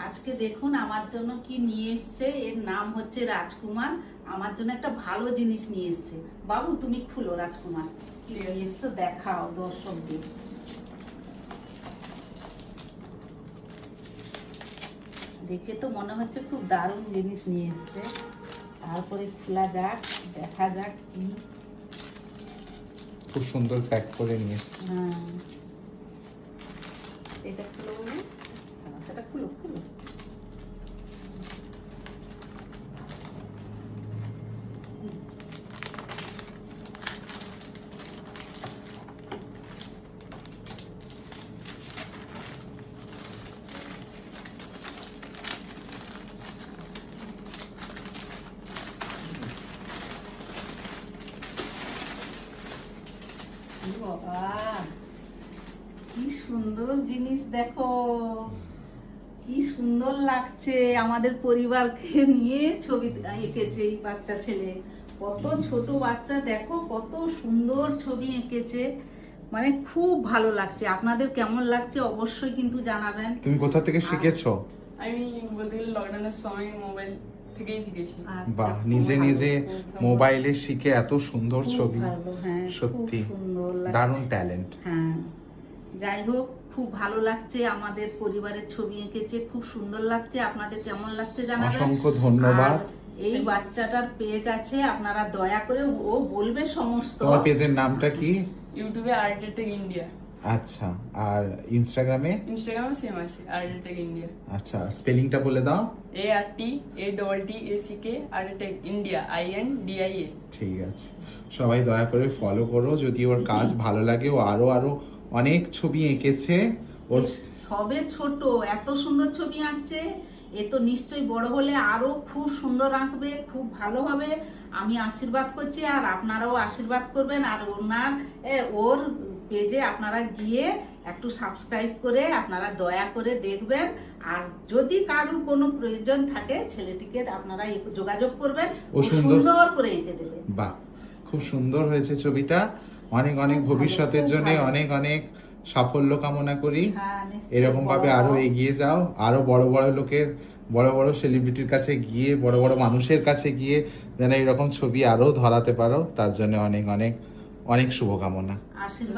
আজকে দেখুন আমার জন্য কি নিয়ে এসছে। এর নাম হচ্ছে রাজকুমার। আমার জন্য একটা ভালো জিনিস নিয়ে এসছে। বাবু তুমি খুলো রাজকুমার কি নিয়ে এসছো, দেখাও দর্শকদের। দেখে তো মনে হচ্ছে খুব দারুণ জিনিস নিয়ে এসছে। তারপরে খোলা যাক, দেখা যাক কি। খুব সুন্দর প্যাক করে নিয়ে এসেছে। হ্যাঁ, এটা খুলো বলে, সেটা খুলো খুলো। বাবা কি সুন্দর জিনিস, দেখো কি সুন্দর লাগছে। আমাদের পরিবারকে নিয়ে ছবি এঁকেছে এই বাচ্চা ছেলে। কত ছোট বাচ্চা, দেখো কত সুন্দর ছবি এঁকেছে। মানে খুব ভালো লাগছে। আপনাদের কেমন লাগছে অবশ্যই কিন্তু জানাবেন। তুমি কোথা থেকে শিখেছো? আমি বলতে গেলে লকডাউনের সময় মোবাইল থেকেই শিখেছি। আচ্ছা, বাহ, খুব নিজে ভালো, নিজে খুব ভালো। মোবাইলে শিখে এত সুন্দর খুব ছবি। ভালো, হ্যাঁ, সত্যি খুব সুন্দর লাগছে। দারুণ ট্যালেন্ট। হ্যাঁ, যাই হোক খুব ভালো লাগছে। আমাদের পরিবারের ছবি এঁকেছে, খুব সুন্দর লাগছে। আপনাদের কেমন লাগছে জানাবেন। অসংখ্য ধন্যবাদ। আর এই বাচ্চাটার পেজ আছে, আপনারা দয়া করে, ও বলবে সমস্ত। তোমার পেজের নামটা কি? ইউটিউবে আর্টেটেক ইন্ডিয়া, আচ্ছা, আর ইনস্টাগ্রামে? ইনস্টাগ্রামে সেম আছে আর্টেটেক ইন্ডিয়া। আচ্ছা, স্পেলিংটা বলে দাও। ARTATTACK art attack India INDIA। ঠিক আছে, সবাই দয়া করে ফলো করো। যদি ওর কাজ ভালো লাগে, ও আরো আরো অনেক ছবি এঁকেছে। ওর সবে ছোট, এত সুন্দর ছবি আঁকছে। এ তো নিশ্চয়ই বড় হলে আরো খুব সুন্দর আঁকবে, খুব ভালো হবে। আমি আশীর্বাদ করছি, আর আপনারাও আশীর্বাদ করবেন। আর ওর পেজে আপনারা গিয়ে একটু সাবস্ক্রাইব করে আপনারা দয়া করে দেখবেন। আর যদি কারোর কোনো প্রয়োজন থাকে, ছেলেটিকে আপনারা যোগাযোগ করবেন, ও ও সুন্দর সুন্দর করে এঁকে দেবে। বাহ, খুব সুন্দর হয়েছে ছবিটা। অনেক অনেক খুব ভালো, ভবিষ্যতের খুব জন্য ভালো। অনেক অনেক সাফল্য কামনা করি। হ্যাঁ, নিশ্চয়ই। এরকম ভাবে আরো এগিয়ে যাও, আরো বড় বড় লোকের, বড় বড় সেলিব্রিটির কাছে গিয়ে, বড় বড় মানুষের কাছে গিয়ে যেন এরকম ছবি আরো ধরাতে পারো, তার জন্য অনেক অনেক অনেক শুভকামনা। আশীর্বাদ।